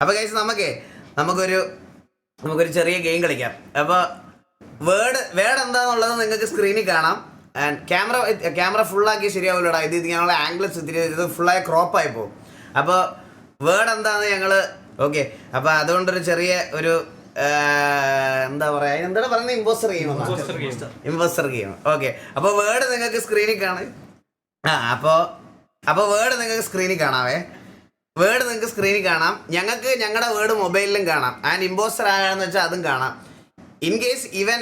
അപ്പോൾ ഗൈസ് നമുക്കൊരു ചെറിയ ഗെയിം കളിക്കാം. അപ്പോൾ വേർഡ് എന്താണെന്നുള്ളത് നിങ്ങൾക്ക് സ്ക്രീനിൽ കാണാം. ആൻഡ് ക്യാമറ ഫുള്ളാക്കി ശരിയാവില്ലടാ. ഇത് ഞങ്ങളുടെ ആംഗിൾസ് ഇത് ഫുള്ളായി ക്രോപ്പായി പോകും. അപ്പോൾ വേർഡ് എന്താണെന്ന് ഞങ്ങൾ ഓക്കെ. അപ്പോൾ അതുകൊണ്ടൊരു ചെറിയ ഒരു എന്താ പറയുക, എന്താണ് പറയുന്നത്, ഇമ്പോസ്റ്റർ ഗെയിം. ഓക്കെ. അപ്പോൾ വേർഡ് നിങ്ങൾക്ക് സ്ക്രീനിൽ കാണാം. അപ്പോൾ വേർഡ് നിങ്ങൾക്ക് സ്ക്രീനിൽ കാണാവേ. വേർഡ് നിങ്ങൾക്ക് സ്ക്രീനിൽ കാണാം. ഞങ്ങൾക്ക് ഞങ്ങളുടെ വേർഡ് മൊബൈലിലും കാണാം. ആൻഡ് ഇമ്പോസ്റ്റർ ആരാന്ന് വെച്ചാൽ അതും കാണാം. ഇൻ കേസ് ഇവൻ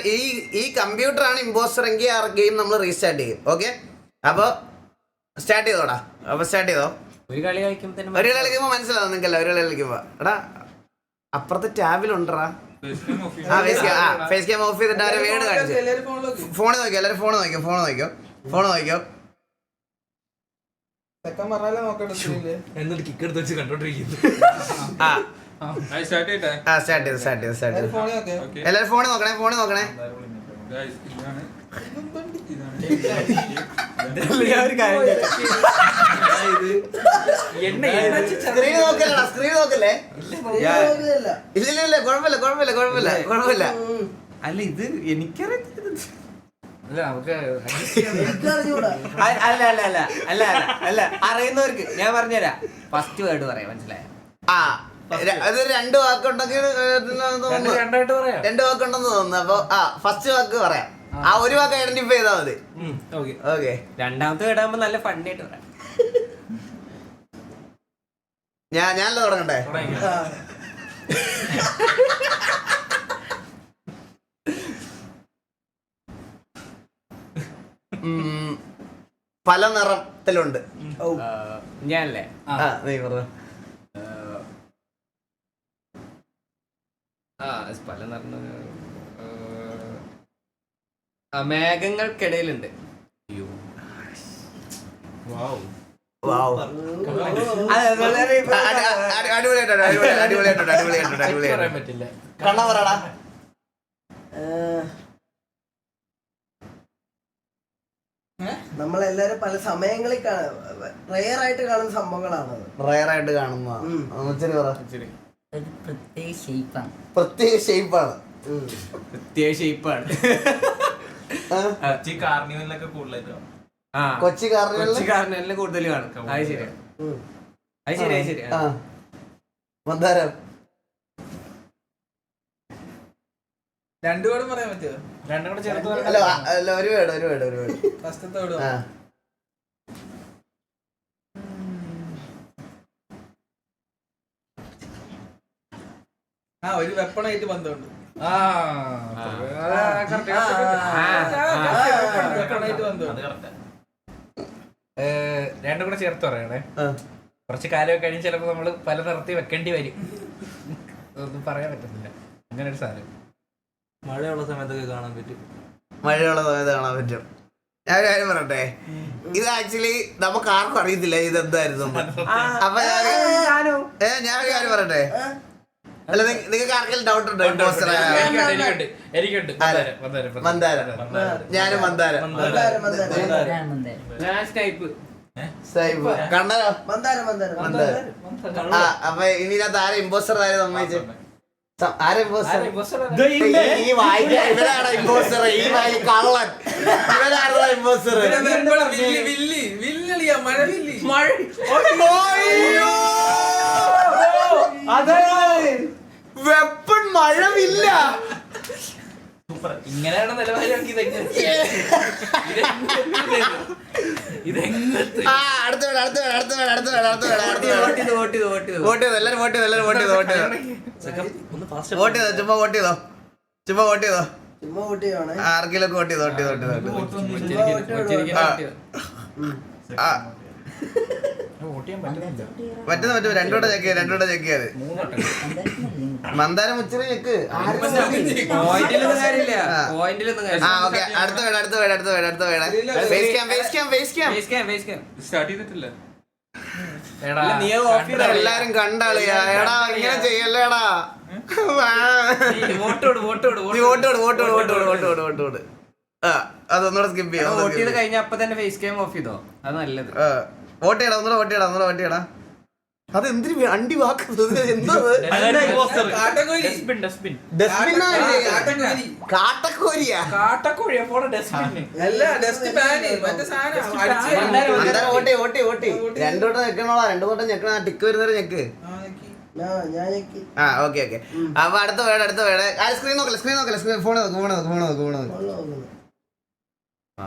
ഈ കമ്പ്യൂട്ടറാണ് ഇമ്പോസ്റ്റർ എങ്കിൽ ആ ഗെയിം നമ്മൾ റീസ്റ്റാർട്ട് ചെയ്യും. ഓക്കെ. അപ്പോൾ സ്റ്റാർട്ട് ചെയ്തോടാ. അപ്പോൾ സ്റ്റാർട്ട് ചെയ്തോ. ഒരു കളി കളിക്കുമ്പോൾ മനസ്സിലാവും നിങ്ങൾക്കല്ല. ഒരു കളി കളിക്കുമ്പോൾ എടാ അപ്പുറത്തെ ടാബിലുണ്ടറാ. ഫേസ് ക്യാം ഓഫ് ചെയ്തിട്ട് അവരെ വേർഡ് കാണിച്ചു. ഫോണിൽ നോക്കിയോ, എല്ലാവരും ഫോൺ നോക്കിയോ. എന്നിട്ട് കിക്ക് എടുത്ത് വെച്ച് കണ്ടോണ്ടിരിക്കുന്നു. എല്ലാരും ഫോണിൽ നോക്കണേ. സ്ക്രീൻ നോക്കല്ലേ. ഇല്ല കുഴപ്പമില്ല. അല്ല ഇത് എനിക്കറിയാം. അല്ല അറിയുന്നവർക്ക് ഞാൻ പറഞ്ഞുതരാം. ഫസ്റ്റ് വേർഡ് പറയാം, മനസ്സിലായോ? അത് രണ്ട് വാക്കുണ്ടെങ്കിൽ രണ്ട് വാക്കുണ്ടെന്ന് തോന്നുന്നു. അപ്പൊ ഫസ്റ്റ് വാക്ക് പറയാം. ആ ഒരു വാക്ക് ഐഡന്റിഫൈ ചെയ്താൽ മതി. ഓക്കെ. രണ്ടാമത്തെ വേർഡാകുമ്പോ നല്ല ഫണ്ണായിട്ട് പറയാം. ഞാനല്ല തുടങ്ങണ്ടേ? പല നിറത്തിലുണ്ട്. ഞാനല്ലേ? നീ പറഞ്ഞു. പല നിറ മേഘങ്ങൾക്കിടയിലുണ്ട്. കണ്ണ പറടാ. നമ്മളെല്ലാരും പല സമയങ്ങളിൽ റയറായിട്ട് കാണുന്ന സംഭവങ്ങളാണ്. റയറായിട്ട് കാണുന്നതാണ്. പ്രത്യേക ഷേപ്പാണ്. കൊച്ചി കാർണിവലിന് കൂടുതൽ കാണും. അത് ശരിയാ. മന്ദാരം. രണ്ടു വേർഡ് പറയാൻ പറ്റുമോ? രണ്ടും കൂടെ ചേർത്ത് അല്ല ഒരു വേർഡ്. ഫസ്റ്റത്തെ വേർഡ് ഒരു വെപ്പണായിട്ട് ബന്ധമുണ്ട്. രണ്ടും കൂടെ ചേർത്ത് പറയണേ. കുറച്ച് കാലമൊക്കെ കഴിഞ്ഞ് ചിലപ്പോ നമ്മള് പല നിറത്തി വെക്കേണ്ടി വരും. ഒന്നും പറയാൻ പറ്റുന്നില്ല. അങ്ങനെ ഒരു സാധനം മഴയുള്ള സമയത്തൊക്കെ കാണാൻ പറ്റും. ഞാൻ ഒരു കാര്യം പറയട്ടെ. ഇത് ആക്ച്വലി നമുക്ക് ആർക്കും അറിയത്തില്ല ഇതെന്തായിരുന്നു. അപ്പൊ ഞാനൊരു കാര്യം പറയട്ടെ. അല്ല, നിങ്ങൾക്ക് ആർക്കെങ്കിലും ഡൗട്ട് ഉണ്ടോ? ഇമ്പോസ്റ്റർ മന്ദാരം. ഞാനും മന്ദാരം. കണ്ണനോ? അപ്പൊ ഇതിനകത്ത് ആരെ ഇമ്പോസ്റ്റർ ആരെ സമ്മതിച്ചു? ഇവനാണ് ഇമ്പോസ്റ്റർ. ഈ വായി കള്ളൻ. ഇവനാണ് ഇമ്പോസ്റ്റർ. വെപ്പൺ മഴവില്ല. ഇങ്ങനെയാണ് നിലവാരം. ആർക്കെങ്കിലും വോട്ട് ചെയ്തോ. പറ്റും. രണ്ടോടെ ചെക്ക് ചെയ്ത് മന്ദാരം ഉച്ചറി ചെക്ക്. അടുത്ത എല്ലാരും കണ്ടാളിയാ. എടാ ഇങ്ങനെ ചെയ്യല്ലേടാ. അതൊന്നുകൂടെ സ്കിപ്പ് ചെയ്യാം. കഴിഞ്ഞ അപ്പൊ തന്നെ ഫേസ് ക്യാം ഓഫ് ചെയ്തോ? അത് നല്ലത്. വോട്ട് ചെയ്യടാ. ഒന്നുകൂടെ വോട്ട് ചെയ്യടാ. അത് എന്തിനു അണ്ടി വാക്കുന്നത് എന്താ കാട്ടക്കോഴി കാട്ടക്കോരിയാ കാട്ടക്കോഴി അപ്പോൾ ഡസ്റ്റ്ബിൻ അല്ല ഡസ്റ്റ് പാന് മറ്റേ സാധനം ഓട്ടി രണ്ടോട്ടം ഞെക്കണോളാ രണ്ടോട്ടം ഞെക്കണ ടിക്ക് വരുന്നവരെ ഞെക്ക് ഞാൻ ഞെക്കി. ആ ഓക്കെ അപ്പൊ അടുത്ത വേട് സ്ക്രീൻ നോക്കല്ലേ ഫോൺ നോക്ക് ഫോണില് നോക്കുന്നു. ആ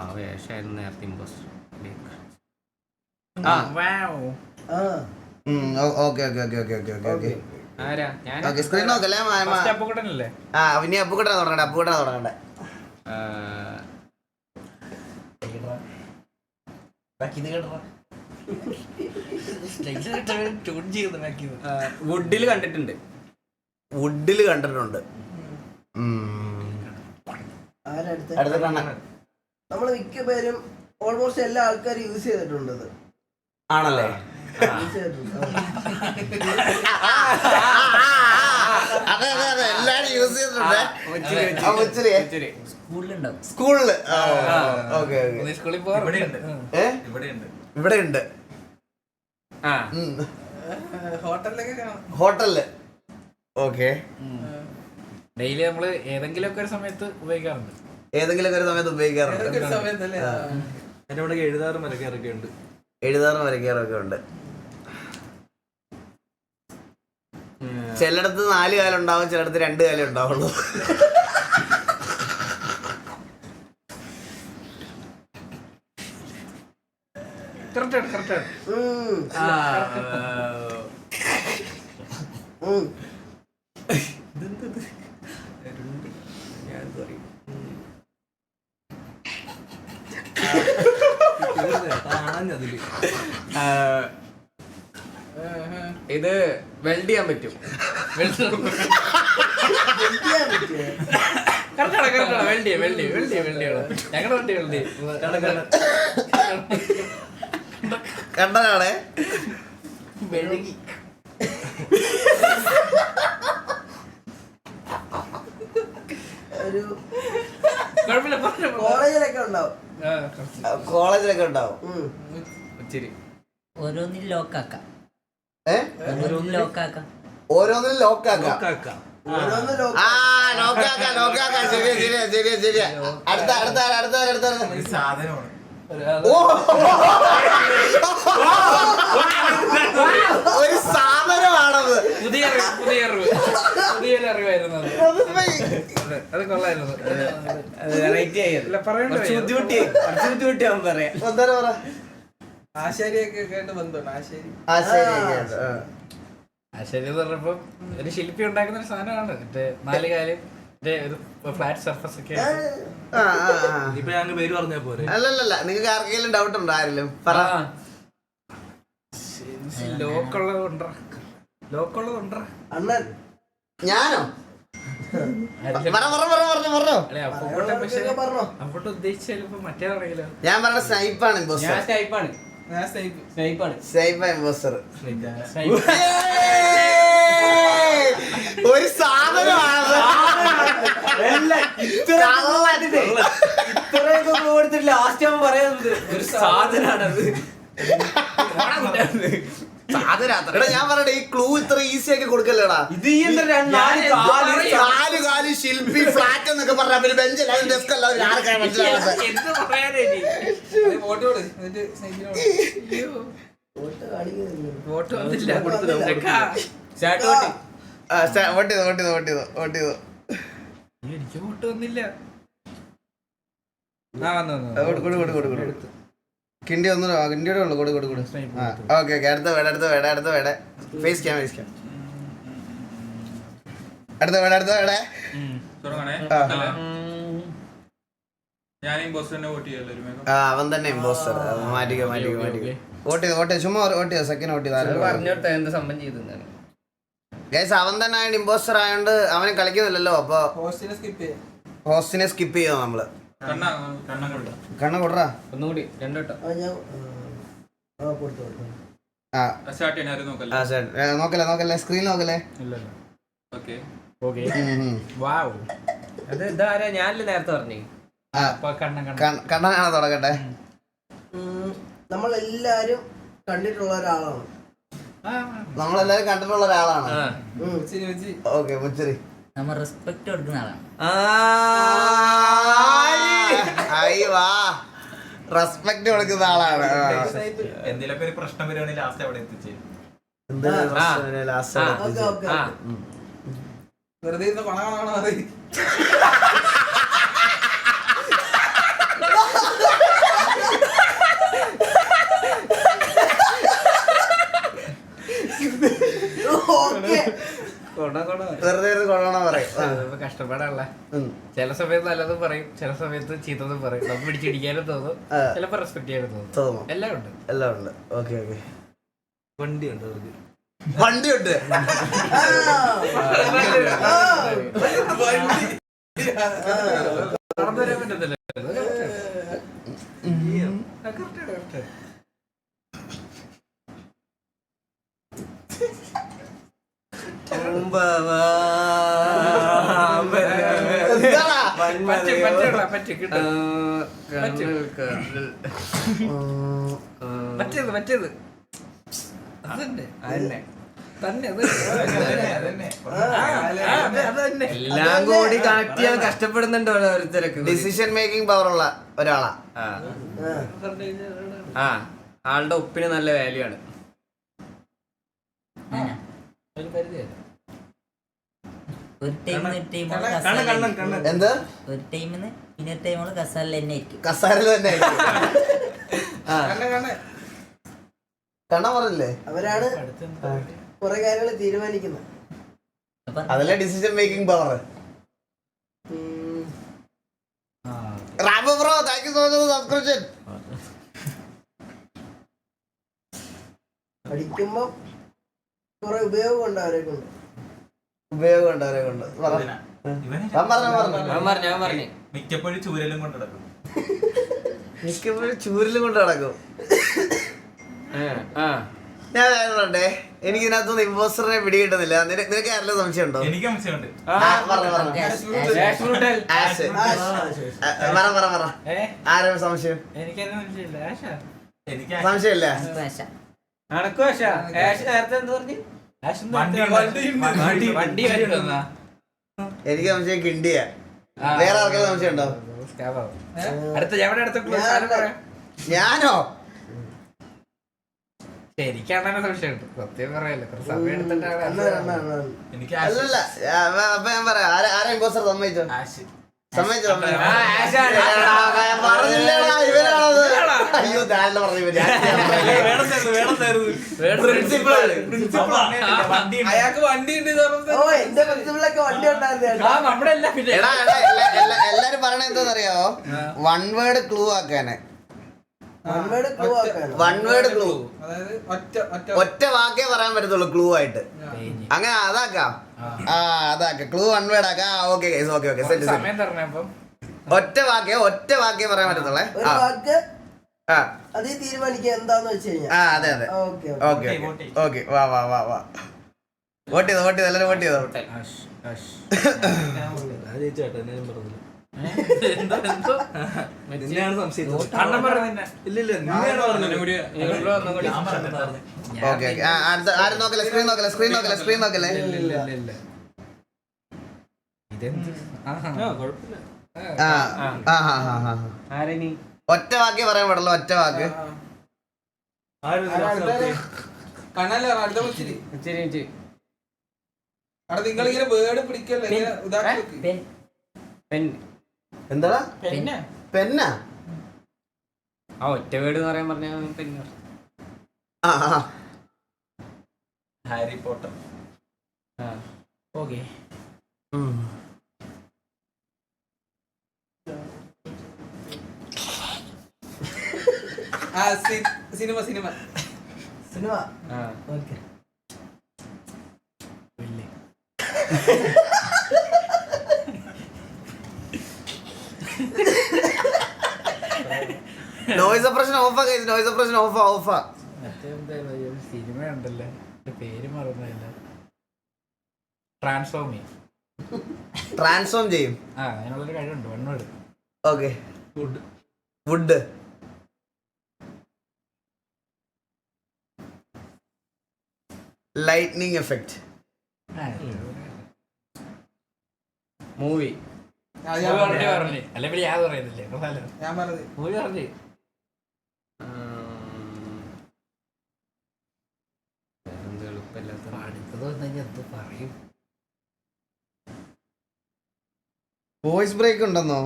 ഓക്കെ സ്ക്രീൻ നോക്കല്ലേ അപ്പുകുട്ടനല്ലേ ആ പിന്നെ അപ്പുകുട്ടനെ തുടങ്ങണ്ടേ വുഡിൽ കണ്ടിട്ടുണ്ട് ആരാ അടുത്ത? അടുത്ത കണ്ണൻ നമ്മള് മിക്ക പേരും ഓൾമോസ്റ്റ് എല്ലാ ആൾക്കാരും യൂസ് ചെയ്തിട്ടുണ്ട് അത്. ആണല്ലേ യൂസ് ചെയ്തിട്ടുണ്ട്. അതെ എല്ലാരും യൂസ് ചെയ്തിട്ടുണ്ട് സ്കൂളില് ഓക്കെ സ്കൂളിൽ പോകാറുണ്ട് ഇവിടെ ഉണ്ട് ഹോട്ടലിലൊക്കെ കാണാം. ഹോട്ടലില് ഓക്കെ ഡെയിലി നമ്മള് ഏതെങ്കിലും ഒക്കെ ഒരു സമയത്ത് ഉപയോഗിക്കാറുണ്ട്. ഏതെങ്കിലും ഒരു സമയത്ത് ഉപയോഗിക്കാറുണ്ട് ഏതൊക്കെ ഒരു സമയത്തല്ലേ എന്റെ ഇവിടെ എഴുതാറും വരയ്ക്കാറൊക്കെ ഉണ്ട്. എഴുതാറും വരയ്ക്കാറൊക്കെ ഉണ്ട്. ചിലടത്ത് 4 കാലം ഉണ്ടാവും, ചിലടത്ത് 2 കാലം ഉണ്ടാവുള്ളൂ. ഇത് വെൽഡ് ചെയ്യാൻ പറ്റും. ഞങ്ങളുടെ വണ്ടി വെൽഡ് കണ്ടനാണേ ഒരു കുഴപ്പമില്ല കോളേജിലൊക്കെ ഉണ്ടാവും. കോളേജിലൊക്കെ ഉണ്ടാവും. ഇച്ചിരി ഓരോന്നിൽ ലോക്കാക്കാം. ഓരോന്ന് ലോക്കാക്കാം. ഓരോന്ന് ലോക്കാക്കാം. ശരിയാ. അടുത്ത സാധനമാണ്. ഒരു സാധനമാണത്. പുതിയൊരു അറിവായിരുന്നു അത് കൊള്ളായിരുന്നു. എന്താ പറ ആശാരിയൊക്കെ കേട്ട് ബന്ധമുണ്ട്. ആശാരി ശരി പറഞ്ഞപ്പോ ഒരു ശില്പി ഉണ്ടാക്കുന്ന ഒരു സാധനമാണ്. മറ്റേ 4 കാല് ഒരു ഫ്ലാറ്റ് സർഫസ് ഒക്കെ ഇപ്പൊ ഞങ്ങൾ പേര് പറഞ്ഞാ പോരെ. അല്ലല്ല നിങ്ങൾക്ക് ആർക്കെങ്കിലും ഡൗട്ട് ഉണ്ടോ? ആരെങ്കിലും പറ. ലോക്കുള്ളതുണ്ടാ അണ്ണൻ ഞാനോ? പറഞ്ഞോ. പറഞ്ഞോ. അങ്ങോട്ട് ഉദ്ദേശിച്ച ചിലപ്പോ മറ്റേതാണെങ്കിലോ. ഞാൻ പറഞ്ഞ സ്നൈപ്പാണ് ഇമ്പോസ്റ്റർ. ഞാൻ സ്നൈപ്പാണ്. സ്നൈപ്പാ ഇമ്പോസ്റ്റർ. ഒരു സാധനമാണ്. ലാസ്റ്റ് അവൻ പറയുന്നത് ഒരു സാധനാണത്. എടാ ഞാൻ പറയട്ടെ, ഈ ക്ലൂ ഇത്ര ഈസി ആക്കി കൊടുക്കല്ലേടാ. ഇത് ഈ എന്താ 4 കാല് ശില്പി ഫ്ലാറ്റ് എന്നൊക്കെ പറഞ്ഞ പിന്നെ ബെഞ്ചല്ല, അത് ഡെസ്ക് അല്ല, അത് ആർക്കാണ് മനസ്സിലാവുന്നത്? എന്ത് പറയാനേ വോട്ട് എന്നിട്ട് സ്നേഹിതനോട് വോട്ട് കാണിക്കുന്നില്ല. വോട്ട് വന്നില്ല. വോട്ട് ചെയ്തോ. എനിക്ക് വോട്ട് വന്നില്ല. വന്നു കിണ്ടി ഒന്നും കിണ്ടിയുടെ ഉള്ളു. കൊടു. ഓക്കെ അടുത്ത വേട. Face cam. അടുത്ത വേട. അവൻ തന്നെ ഇമ്പോസ്റ്റർ. മാറ്റിക്കോ. വോട്ട് ചെയ്ത് ചുമ്മാ വോട്ട് ചെയ്തോ. സെക്കൻഡ് വോട്ട് ചെയ്ത പറഞ്ഞോട്ടെ എന്താ സംഭവം ചെയ്തെന്നാണ്. ഗൈസ് അവൻ തന്നെ ആയിട്ട് ഇമ്പോസ്റ്റർ ആയതുകൊണ്ട് അവനെ കളിക്കുന്നില്ലല്ലോ. അപ്പൊ ഹോസ്റ്റിനെ സ്കിപ്പ് ചെയ്യോ നമ്മള്. കണ്ണ കൊടുറാ ഒന്നുകൂടി 2 വട്ടം. നോക്കല്ലേ സ്ക്രീൻ നോക്കല്ലേ. അത് ഇതാരാ? ഞാനല്ലേ നേരത്തെ പറഞ്ഞു. കണ്ണനാണ് തുടങ്ങട്ടെ. നമ്മളെല്ലാരും കണ്ടിട്ടുള്ള ഒരാളാണ്. നമ്മളെല്ലാരും കണ്ടിട്ടുള്ള ഒരാളാണ്. ഓക്കെ മുച്ചറി നമ്മൾ റെസ്പെക്ട് കൊടുക്കുന്ന ആളാണ്. വാ റെസ്പെക്ട് കൊടുക്കുന്ന ആളാണ്. എന്തെങ്കിലുമൊക്കെ ഒരു പ്രശ്നം വരുവാണെങ്കിൽ ലാസ്റ്റ് അവിടെ എത്തിച്ചേ. വെറുതെ ഇരുന്ന് കൊണ മതി. വെറുതെ കൊള്ളണം പറയും. കഷ്ടപ്പാടാണല്ല. ചില സമയത്ത് നല്ലതും പറയും, ചില സമയത്ത് ചീത്തതും പറയും. നമുക്ക് പിടിച്ചിടിക്കാനും തോന്നും, ചിലപ്പോ റെസ്പെക്ട് ചെയ്യാനും തോന്നും. എല്ലാം ഉണ്ട്. Okay okay. വണ്ടിയുണ്ട് അവർക്ക്. വണ്ടിയുണ്ട്. നടന്നു വരാൻ പറ്റത്തില്ല. മറ്റേത് എല്ലാം കൂടി കണക്ട് ചെയ്യാൻ കഷ്ടപ്പെടുന്നുണ്ടോ ഓരോരുത്തരൊക്കെ. ഡിസിഷൻ മേക്കിംഗ് പവർ ഉള്ള ഒരാളാ. ആളുടെ ഒപ്പിന് നല്ല വാല്യൂ ആണ്. ഒരു ടൈമിന് എന്ത് ഒരു ടൈമിന് പിന്നെ ടൈമുകൾ കസാലിൽ തന്നെ ആയിരിക്കും. കസാരല് തന്നെ കണ്ണ പറഞ്ഞില്ലേ? അവരാണ് കുറെ കാര്യങ്ങൾ തീരുമാനിക്കുന്നത്. അതല്ലേ ഡിസിഷൻ മേക്കിംഗ് പവർ. റാബു bro thank you so much subscription. പഠിക്കുമ്പോ കുറെ ഉപയോഗം ഉണ്ട് അവരെ കൊണ്ട്. ഉപയോഗം ഉണ്ട് അവരെ കൊണ്ട്. ഞാൻ പറഞ്ഞു മിക്കപ്പോഴും ചൂരലും കൊണ്ട് നടക്കും. മിക്കപ്പോഴും ചൂരിലും കൊണ്ട് നടക്കും. ഞാൻ പറയണ്ടേ, എനിക്ക് ഇതിനകത്തൊന്നും ഇമ്പോസ്റ്ററിനെ പിടികിട്ടുന്നില്ല. നിനക്ക് ആരെങ്കിലും സംശയം ഉണ്ടോ? എനിക്ക് സംശയമുണ്ട്. ആരും സംശയം? എനിക്ക് സംശയമില്ല. എനിക്ക് സംശയം കിണ്ടിയ. വേറെ ആർക്കെങ്കിലും സംശയം ഉണ്ടോ? ഞാനോ? എനിക്കാണ് സംശയമുണ്ട്. സത്യം പറയല്ലേ, സമയം എടുത്തിട്ടാണ്. എനിക്ക് അല്ലല്ല, അപ്പൊ ഞാൻ പറയാം. ആരാ ഇമ്പോസ്റ്റർ സമ്മതിച്ചോ? സമ്മതിച്ചോ? പറഞ്ഞില്ലേടാ ഇവരാണത്. അയ്യോ ഞാനല്ല പറഞ്ഞു. അയാൾക്ക് വണ്ടി ഉണ്ട്. ഓ എന്റെ പ്രിൻസിപ്പിളൊക്കെ വണ്ടി ഉണ്ടായിരുന്നു. എല്ലാരും പറയണ എന്താന്നറിയാവോ? വൺ വേർഡ് ക്ലൂ ആക്കാന്. One word clue. അതായത് ഒറ്റ വാക്കേ പറയാൻ പറ്റത്തുള്ളൂ ക്ലൂ ആയിട്ട്. അങ്ങനെ അതാക്കാം. അതാക്കാം. ക്ലൂ വൺ വേർഡ് ആക്കാം. Okay okay okay. ഒറ്റ വാക്കേ പറയാൻ പറ്റത്തുള്ളേ. അത് തീരുമാനിക്കുക എന്താന്ന് വെച്ച് കഴിഞ്ഞാൽ. അതെ അതെ. Okay okay. വാ വോട്ട് ചെയ്തോ എല്ലാരും വോട്ട് ചെയ്തോ. ഓക്കെ ആരും നോക്കല്ലേ? സ്ക്രീൻ നോക്കല്ലേ? ഒറ്റ വാക്കേ പറയാൻ പാടുള്ളൂ. ഒറ്റ വാക്ക്. കണ്ണല്ലേ അടുത്ത മുച്ചിരി. അവിടെ നിങ്ങളിങ്ങനെ വേർഡ് പിടിക്കല്ലേ, ഇതാക്കി എന്താ പെന്നാ? ഒറ്റ വീട് എന്ന് പറയാൻ പറഞ്ഞ പെന്ന്. Harry Potter. Okay. Cinema okay. Noise suppression ഓഫാ. നോയ്സ് സപ്രഷൻ ഓഫാ. സിനിമ ഉണ്ടല്ലേ, പേര് മറന്നില്ല. ട്രാൻസ്ഫോം ചെയ്യും. അതിനുള്ളൊരു കഴിവുണ്ട്. വണ്ണോട്. Okay. Wood. Lightning effect. Movie പറഞ്ഞു അല്ലെ പിന്നെ ഞാൻ പറയുന്നില്ലേ ഞാൻ പറഞ്ഞത് മൂവി പറഞ്ഞു അടുത്തത് വന്നെങ്കിൽ എന്ത് പറയും. വോയിസ് ബ്രേക്ക് ഉണ്ടെന്നോ?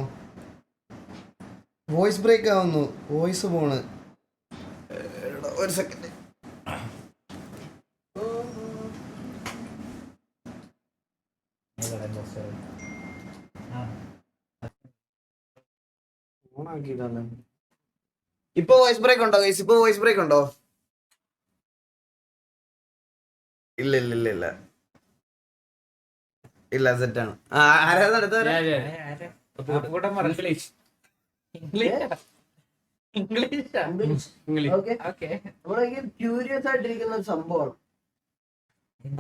വോയിസ് ബ്രേക്ക് ആവുന്നു, വോയിസ് പോണ്. ഒരു സെക്കൻഡ്. ഇപ്പൊ വോയിസ് ബ്രേക്ക് ഉണ്ടോ ഗൈസ്? ഇപ്പൊ വോയിസ് ബ്രേക്ക് ഉണ്ടോ? ഇല്ല ഇല്ല ഇല്ല ഇല്ല ഇല്ല, സെറ്റാണ്. ആരാണ് അടുത്തവരെ? ക്യൂരിയസ് ആയിട്ടിരിക്കുന്ന ഒരു സംഭവമാണ്.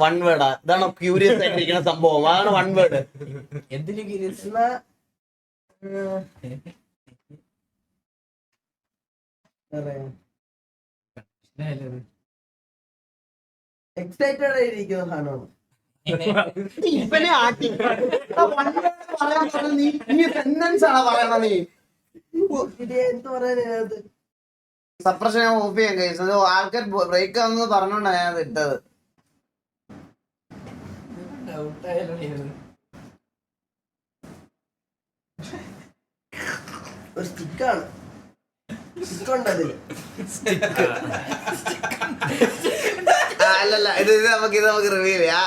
വൺ വേർഡാ? ഇതാണോ ക്യൂരിയസ് ആയിട്ടിരിക്കുന്ന സംഭവം? അതാണ് വൺ വേർഡ്. എന്തിനു ക്യൂരിയസ്? എന്നാ എക്സൈറ്റഡ് ആയിരിക്കുന്ന സാധനമാണ്. ഇവനെ ആട്ടി നീ സെന്റൻസ് ആണോ പറയണ? നീ എന്ത് പറയാനത്? സപ്രഷൻ ഞാൻ ഓഫ് ചെയ്യാൻ കഴിച്ചത്. ആൾക്കാർ ബ്രേക്ക് ആവുന്നത് പറഞ്ഞോണ്ടാ ഞാൻ അത് ഇട്ടത്. ഒരു സ്റ്റിക്കാണ്. സ്റ്റിക്കുണ്ടതില്. അല്ലല്ല, ഇത് നമുക്ക് റിവീൽ ചെയ്യാം.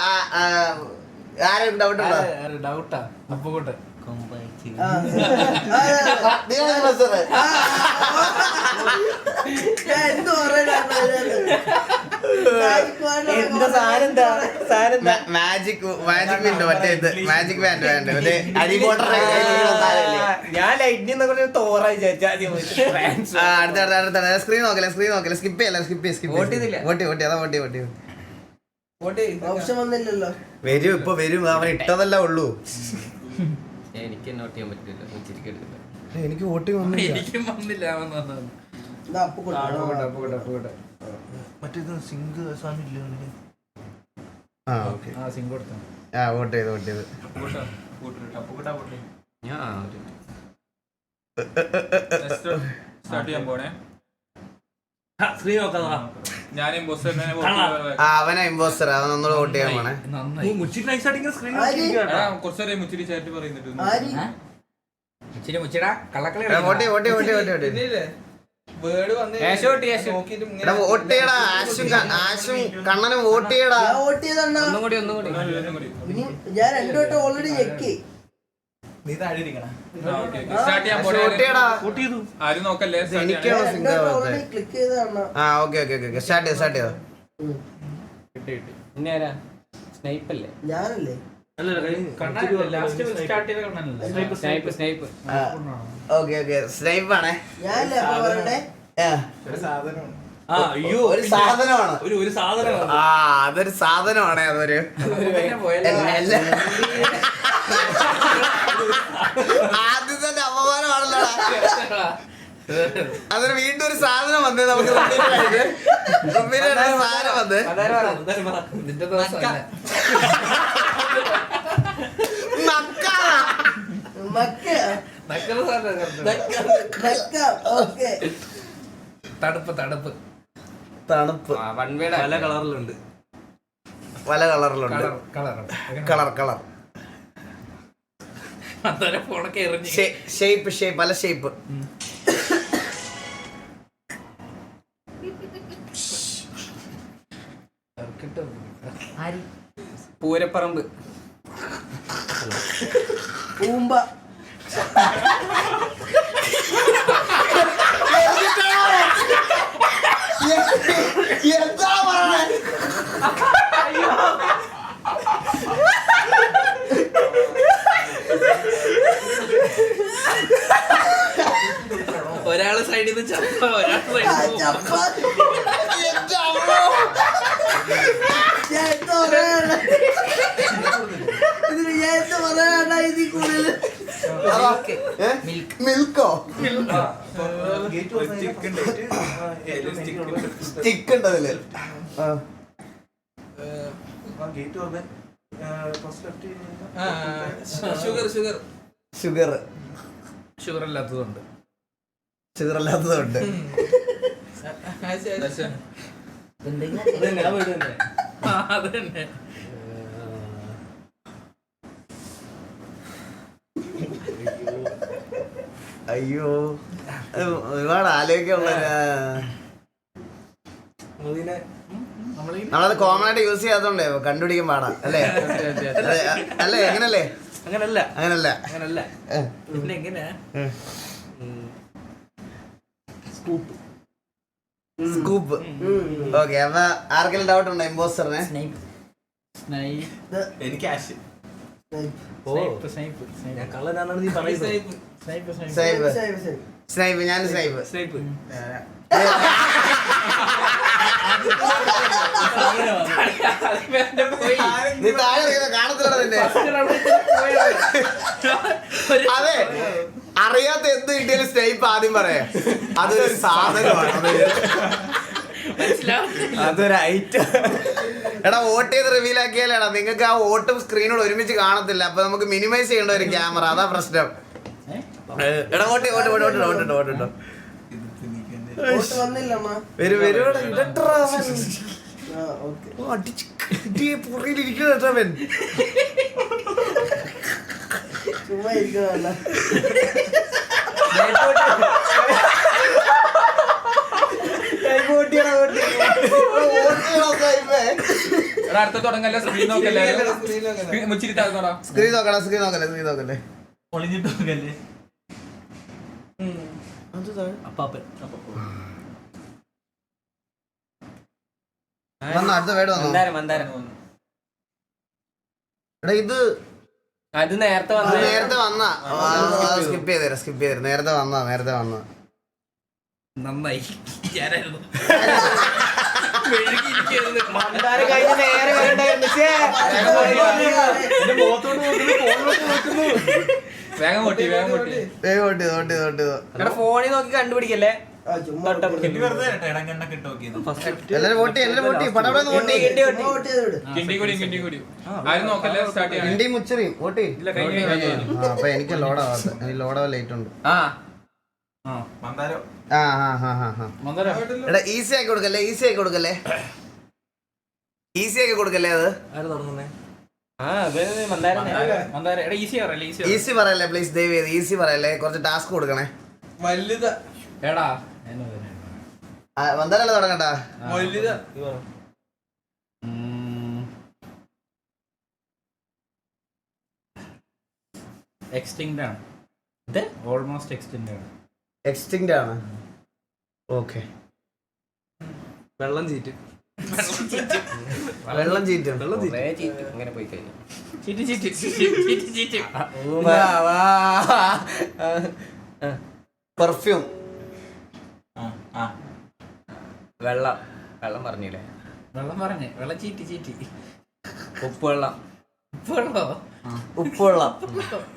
ആരും ഡൗട്ട് ഉണ്ടോ? ഡൗട്ടാ അപ്പൊ കൂട്ടെ എന്ത് പറയാനാണ്? എന്താ സാധനം? എന്താ സാധനം? മാജിക് ബാൻഡ്, മറ്റേ ഇത് മാജിക് ബാൻഡ് മറ്റേ ഹാരി പോട്ടറിന്റെ ഞാൻ ലൈറ്റിനെ കുറിച്ച് തോറ വിചാരിച്ചു. അടുത്ത സ്ക്രീൻ നോക്കല്ലേ, സ്കിപ്പ് ചെയ്യല്ല, വോട്ട് ചെയ്തില്ല. വോട്ടി. ഓപ്ഷൻ വന്നില്ലല്ലോ. വരും, ഇപ്പൊ വരും. അവൻ ഇട്ടതല്ല ഉള്ളൂ. എനിക്ക് നോട്ട് ചെയ്യാൻ പറ്റില്ല. എനിക്ക് വോട്ടിങ് വന്നില്ല. എനിക്കും വന്നില്ല. എന്നാ അപ്പൊ കൊടുക്കണം. മറ്റേത് സിംഗ് സാധനം ഇല്ല. ആ ഓക്കെ. സിംഗ് കൊടുത്തു. വോട്ട് ചെയ്ത് സ്റ്റാർട്ട് ചെയ്യാൻ പോണേ. സ്ക്രീൻ നോക്കാം. അവനാ ഇമ്പോസ്റ്റർ. അവൻ ഒന്നുകൂടെ വോട്ട് ചെയ്യാൻ പോണേ. നന്നായി. കുറച്ചേരം മുച്ചിരി ചാറ്റ് പറയുന്നുണ്ട്. ആര്? മുച്ചിരി മുച്ചിടാ കള്ളക്കളി വോട്ട് വേർഡ് വന്ന് നോക്കിയിട്ട് ഇങ്ങനെ വോട്ട് ചെയ്യടാ. ആശും കണ്ണനും വോട്ട് ചെയ്യടാ. ഞാൻ വോട്ട് ചെയ്തണ്ണ. ഒന്നും കൂടി ഇനി ഞാൻ രണ്ടു വട്ടം ഓൾറെഡി ഞെക്കി. നീ താഴെ ഇരിക്കണം. സ്റ്റാർട്ട് ചെയ്യാൻ വോട്ട് പോണേ. ചെയ്യടാ. ആരും നോക്കല്ലേ? സ്റ്റാർട്ട് ചെയ്യാൻ. എനിക്കാണോ രണ്ടു വട്ടം ഓൾറെഡി ക്ലിക്ക് ചെയ്തണ്ണ. ഓക്കെ. സ്റ്റാർട്ട് ചെയ്തോ. പിന്നെ ആരാ? സ്നൈപ്പല്ലേ? ഞാനല്ലേ? സ്നൈപ്പ്. ഓക്കെ സ്നൈപ്പ് ആണേ. ഞാനല്ലേ അപ്പൊ പറയണ്ടേ? ഒരു സാധനം. അയ്യോ, ഒരു സാധനമാണ്. ഒരു സാധനമാണ്. അതൊരു സാധനമാണേ. അതൊരു ആദ്യം തന്നെ അപമാനമാണല്ലോ. അതൊരു വീണ്ടും ഒരു സാധനം വന്നേ നമുക്ക്. സാധനം വന്ന് ഇതിന്റെ ദിവസം മക്ക. ഓക്കെ. തണുപ്പ് തണുപ്പ് പല കളറിലുണ്ട്. പല കളറിലുണ്ട്. കളർ അന്നേരം ഫോണൊക്കെ എറിഞ്ഞ് ഷേപ്പ് പല ഷേപ്പ്. പൂരപ്പറമ്പ്. പൂമ്പ. എന്താ പറയണേ? ഒരാള് സൈഡിൽ നിന്ന് ചപ്പ, ഒരാള് സൈഡിൽ നിന്ന് ചപ്പ. ഞാൻ എന്താ പറയാനാ? ഇതിന് ഞാൻ എന്താ പറയാനാ? ഇതിൽ കൂടുതൽ മിൽക്കോ? സ്റ്റിക്ക് ഉണ്ട് അതില്. ഷുഗർ ഷുഗർ ഷുഗർ ഷുഗർ അല്ലാത്തതുണ്ട്. ഷുഗർ അല്ലാത്തതുണ്ട്. അത് തന്നെ. അയ്യോ ഒരുപാട് ആലോചിക്കാനുള്ള നമ്മളത് കോമൺ ആയിട്ട് യൂസ് ചെയ്യാത്തോണ്ടേ കണ്ടുപിടിക്കാൻ പാടാ അല്ലേ? അല്ലേ എങ്ങനല്ലേ? അങ്ങനല്ല അങ്ങനല്ല. അങ്ങനല്ല. പിന്നെ എങ്ങനെയാ? സ്കൂപ്പ്. ഓക്കെ, അപ്പൊ ആർക്കെങ്കിലും ഡൗട്ട് ഉണ്ടോ ഇമ്പോസ്റ്ററിനെ? എനിക്ക് ആശ് സ്നൈപ്പ്. ഞാൻ കള്ളനാണെന്ന് നീ പറയുന്നത്. സ്നൈപ്പ്. ഞാൻ സ്നൈപ്പ്. സ്നേഹിപ്പ് നീ താഴെ കാണത്തില്ല നിന്നെ. അതെ, അറിയാത്ത എന്ത് കിട്ടിയാലും സ്നൈപ്പ് ആദ്യം പറയാ. അതൊരു സാധനമാണ്, അതൊരു ഐറ്റം. എടാ വോട്ട് ചെയ്ത് റിവീൽ ആക്കിയാലേടാ നിങ്ങൾക്ക് ആ വോട്ടും സ്ക്രീനോട് ഒരുമിച്ച് കാണത്തില്ല. അപ്പൊ നമുക്ക് മിനിമൈസ് ചെയ്യേണ്ട ഒരു ക്യാമറ, അതാ പ്രശ്നം. എടാ വോട്ട് വരും. ചുമ്മാ ഇരിക്കണല്ല. അടുത്ത തുടങ്ങല്ലേ? സ്ക്രീൻ നോക്കല്ലേ? മുച്ചിരി താഴ്ന്നോടാ. സ്ക്രീൻ നോക്കല്ലേ. ഒളിഞ്ഞിട്ട് നോക്കല്ലേ? അപ്പാപ്പൻ അടുത്ത വേട് വന്നു. മന്ദാരം എടാ ഇത് അത് നേരത്തെ നേരത്തെ വന്ന സ്കിപ്പ് ചെയ്തേരാ. നേരത്തെ വന്ന നന്നായി. ഞാനായിരുന്നു. മന്ദാരം കഴിഞ്ഞ് നേരെ വരണ്ടായിരുന്നു. വേഗം പൊട്ടി. ഫോണിൽ നോക്കി കണ്ടുപിടിക്കല്ലേ? എല്ലാരും വോട്ട്. പടപടന്ന് വോട്ട്. കിണ്ടി കൂടി. ആരും നോക്കല്ലേ? സ്റ്റാർട്ട് ചെയ്യാൻ. ഇന്ത്യയും മുച്ചറിയും വോട്ട്. അപ്പൊ എനിക്ക് ലോഡാവാത്ത, എനിക്ക് ലോഡാവാൻ ലേറ്റ് ഉണ്ട്. എടാ ഈസി ആക്കി കൊടുക്കല്ലേ അത്. ആര് തുടങ്ങുന്നേ? ഈസി പറയല്ലേ പ്ലീസ്, ദയവ് ചെയ്ത് ഈസി പറയല്ലേ. കുറച്ച് ടാസ്ക് കൊടുക്കണേ. വലുത എടാ വന്നാലല്ലേ തുടങ്ങട്ടാ. വലുത എക്സ്റ്റിങ്ക്ട് ആണ്. ഓൾമോസ്റ്റ് എക്സ്റ്റിങ്ക്ട് ആണ്. എക്സ്റ്റിങ്ക്ട് ആണ്. ഓക്കെ. വെള്ളം ചീറ്റ് അങ്ങനെ പോയി കഴിഞ്ഞു. പെർഫ്യൂം. വെള്ളം പറഞ്ഞില്ലേ? വെള്ളം ചീറ്റി. ഉപ്പുവെള്ളം. ഉപ്പുവെള്ളം.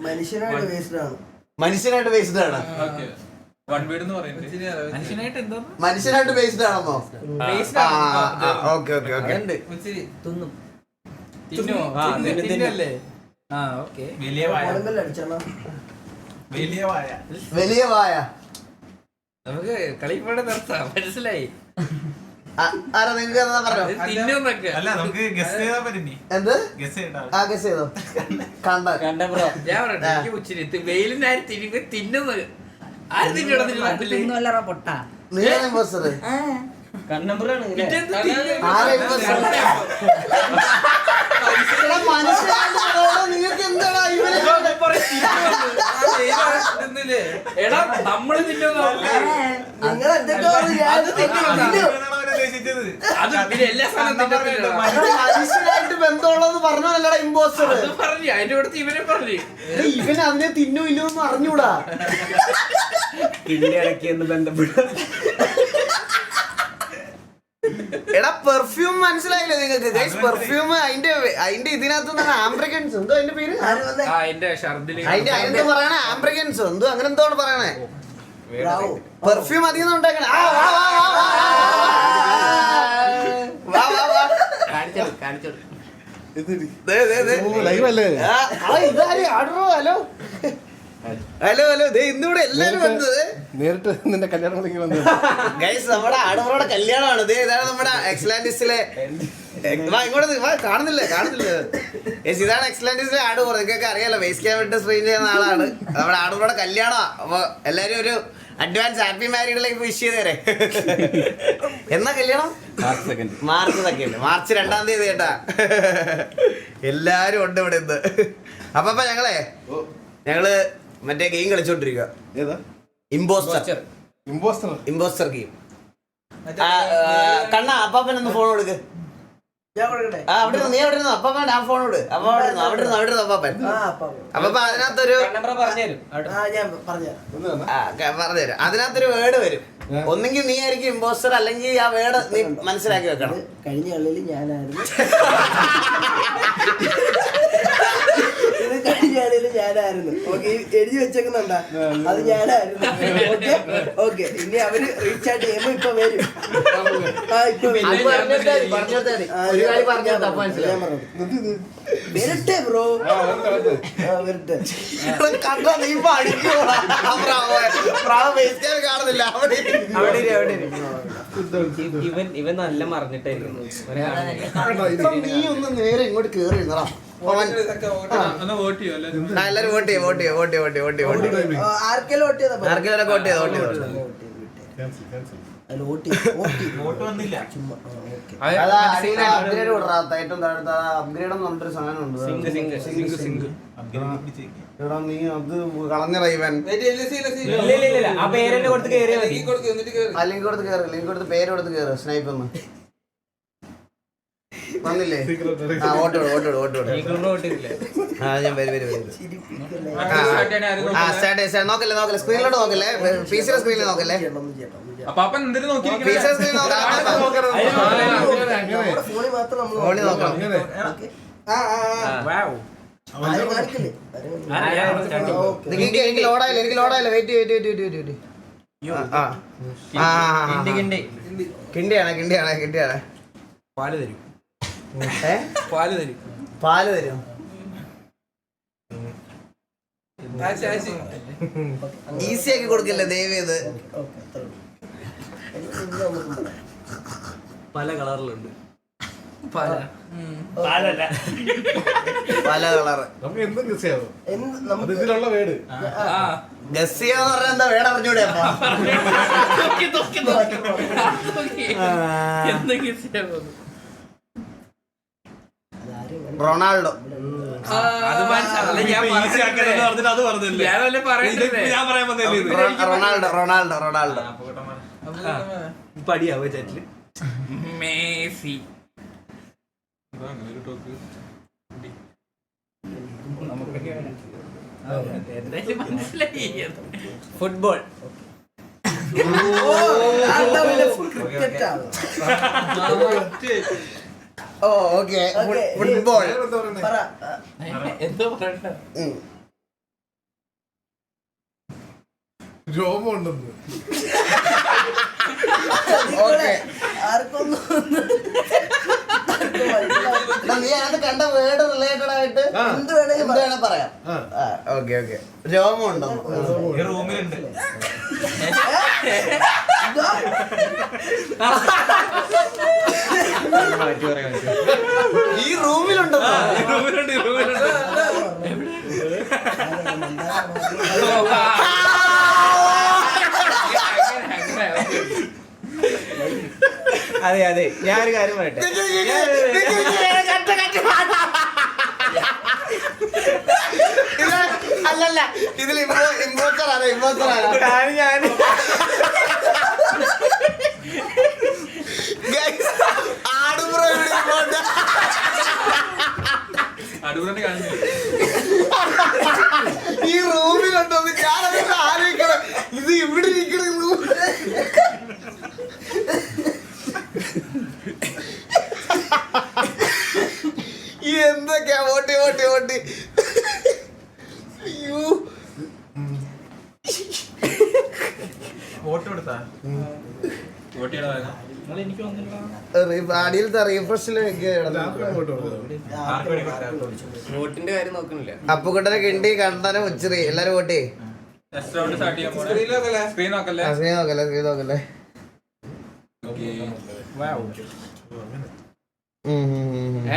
മനുഷ്യനായിട്ട് വേസ്റ്റ് ആണ്. മനുഷ്യനായിട്ട് വേസ്ഡ് ആണ്. വൺ വീട് എന്ന് പറയുന്നത് മനുഷ്യനായിട്ട് എന്തോ മനുഷ്യനായിട്ട് വേസ്ഡ് ആണോ? ഓക്കെ. തിന്നും. തിന്നല്ലേ? അടിച്ചാണോ? വലിയ വായ. നമുക്ക് കളിപ്പാടെ നിർത്താം. മനസ്സിലായി? ആരാ നിങ്ങൾക്ക് എന്താ പറഞ്ഞോ? തിന്നൊക്കെ എന്ത് ഗസ് ചെയ്തോ? കണ്ട ബ്രോ. ഞാൻ പറയട്ടെ, എനിക്ക് ഉച്ചിരി വെയിലിന് ആര് തിരികെ തിന്നുന്നത്? ആര് തിന്നിടന്നില്ല? തിന്നുവല്ലറ പൊട്ട. നീയാണ് ഇമ്പോസ്റ്റർ. കണ്ണമ്പുറാണ്. ആരാ ഇമ്പോസ്റ്റർ? നിങ്ങൾക്ക് എന്താടാ ഇവരെ എടാ നമ്മള് തിന്നുന്ന നിങ്ങൾ എന്തൊക്കെ അത് പിന്നെ എല്ലാ സാധനവും തിന്നത്തില്ല. മനുഷ്യനായിട്ട് ബന്ധമുള്ളത് പറഞ്ഞല്ലടാ ഇമ്പോസ്റ്റർ. അത് പറഞ്ഞു അതിന്റെ അടുത്ത് ഇവനെ പറഞ്ഞു. ഇവൻ അതിനെ തിന്നോ ഇല്ലോന്ന് അറിഞ്ഞൂടാ. കിണ്ടിടക്കിയെന്ന് ബന്ധപ്പെടും. എടാ പെർഫ്യൂം മനസ്സിലായില്ലേ നിങ്ങൾക്ക്? പെർഫ്യൂം അതിന്റെ ഇതിനകത്ത് ആംബ്രിക്കൻസ് എന്തോ അതിന്റെ പേര്, അതിന്റെ ഷർദില് അതിന്റെ പറയണേ ആംബ്രിക്കൻസ് എന്തോ അങ്ങനെ എന്തോ പറയണേ. പെർഫ്യൂം അധികം ഉണ്ടാക്കണേ. ഹലോ ഇന്നിവിടെ എല്ലാരും വന്നത് നേരിട്ട് നിന്റെ കല്യാണം വന്നത് ഗൈസ് നമ്മുടെ ആടുമുറയുടെ കല്യാണമാണ്. ഇതാണ് നമ്മുടെ എക്സലാൻഡിസിലെ ഇങ്ങോട്ട് കാണുന്നില്ല യെസ് ഇതാണ് എക്സലാൻഡിസിലെ ആടുമുറ. നിങ്ങൾക്കൊക്കെ അറിയാലോ, ബേസ് ക്യാമ്പ് സ്ട്രീം ചെയ്യുന്ന ആളാണ്. നമ്മുടെ ആടുമുറയുടെ കല്യാണമാണ്. അപ്പൊ എല്ലാരും ഒരു advance happy married life wish ചെയ്തേരെ. എന്നാ കല്യാണം? മാർച്ച് 2 മാർച്ച് 2 കേട്ടാ. എല്ലാരും ഉണ്ട് ഇവിടെ ഇന്ന്. അപ്പൊ ഞങ്ങള് മറ്റേ ഗെയിം കളിച്ചോണ്ടിരിക്കുക. Impostor game. കണ്ണ അപ്പാപ്പനൊന്ന് ഫോൺ കൊടുക്ക്. ഞാൻ കൊടുക്കട്ടെ? നീ അവിടെ ഇരുന്നു. അപ്പാപ്പൻ ആ ഫോൺ കൊടു. അവിടെ ഇരുന്നു അപ്പാപ്പൻ. അപ്പൊ അതിനകത്തൊരു ഞാൻ പറഞ്ഞുതരാം. പറഞ്ഞുതരാം. അതിനകത്തൊരു വേർഡ് വരും. ഒന്നെങ്കിൽ നീ ആയിരിക്കും ഇമ്പോസ്റ്റർ, അല്ലെങ്കിൽ ആ വേർഡ് നീ മനസ്സിലാക്കി വെക്കണം. കഴിഞ്ഞ കളിയിൽ ഞാനായിരുന്നു. ഇത് കഴിഞ്ഞ കളിയിൽ ഞാനായിരുന്നു. ഓക്കെ, എഴുതി വെച്ചേക്കുന്നുണ്ടാ? അത് ഞാനായിരുന്നു. ഓക്കെ, ഇനി അവര് റീചാർജ് ചെയ്യുമ്പോ ഇപ്പൊ വരും. ഇപ്പൊ വരട്ടെ ബ്രോ, വരട്ടെ. കാണുന്നില്ല. ഇവൻ നല്ല മറിഞ്ഞിട്ടായിരുന്നു. നീ ഒന്ന് നേരെ ഇങ്ങോട്ട് കേറി ഇരുന്നടാ. എല്ലാരും വോട്ട് ചെയ്യും. ആർക്കെല്ലാം വോട്ട് ചെയ്താ ആർക്കെല്ലാം വോട്ട് ചെയ്തോ? വോട്ട് വന്നില്ല. അപ്ഗ്രേഡ് വിടറാത്ത ഏറ്റവും താഴത്തെ അപ്ഗ്രേഡ് എന്ന് പറഞ്ഞിട്ടൊരു സാധനം ഉണ്ട്. എടാ നീ അത് കളഞ്ഞടാ ഇവൻ. ആ പേരെന്നെ കൊടുത്ത് കേറിയാ മതി. ലിങ്ക് കൊടുത്ത് പേര് കൊടുത്ത് കേറ്. സ്നൈപ്പെന്ന് വന്നില്ലേ? വോട്ട് ഞാൻ നോക്കല്ലേ സ്ക്രീനിലോട്ട് നോക്കല്ലേ, പീസിയുടെ സ്ക്രീനിൽ നോക്കല്ലേ. അപ്പാപ്പൻ എന്തിനു നോക്കിയിരിക്കണേ? പീസിയുടെ സ്ക്രീനിൽ ഫോണിൽ മാത്രം നമ്മൾ ഫോണിൽ നോക്കണം. എനിക്ക് ലോഡായില്ല. വെയിറ്റ്. കിണ്ടിയാണ്. പാല് തരും. പാല് തരും. ഈസി ആക്കി കൊടുക്കില്ലേ ദയവേത്. പല കളറിലുണ്ട്. പല കളറ് നമുക്ക് എന്തും ഗസ് ചെയ്യാമോ? നമുക്ക് ഇതിലുള്ള വേട് ഗസ് ചെയ്യാന്ന് പറഞ്ഞാൽ എന്താ വേണം അറിഞ്ഞൂടെ? റൊണാൾഡോ. റൊണാൾഡോ. പടിയാവോ ചാറ്റില്? മേസി. ഫുട്ബോൾ. ഓ ഓക്കെ, ഫുട്ബോൾ. എന്തോ പറയണ്ട. രോമം ഉണ്ടെന്ന്. നീ അത് കണ്ട വേർഡ് റിലേറ്റഡ് ആയിട്ട് എന്ത് വേണേ പറയാം. ഓക്കെ. രോമം ഉണ്ടോ? ഈ റൂമിലുണ്ട്. ഈ റൂമിലുണ്ടോ? അതെ ഞാനൊരു കാര്യം പറയട്ടെ. അല്ലല്ല, ഇതിൽ ഇമ്പോസ്റ്റർ ആണ്. ഞാൻ ഈ റൂമിലുണ്ടോ? ഞാനത് ആലോചിക്കണം. ഇത് ഇവിടെ ഇരിക്കണം. എന്തൊക്കെയാ വോട്ടി. അയ്യോ, വോട്ട് കൊടുത്താ അടിയിലത്തെ റീഫ്രഷിലേക്ക് വോട്ടിന്റെ കാര്യം നോക്കണില്ല. അപ്പുകുട്ടനെ കിണ്ടി കണ്ടനെ ഉച്ചറി എല്ലാരും വോട്ടേ സ്ക്രീൻ നോക്കല്ലേ? നോക്കല്ലേ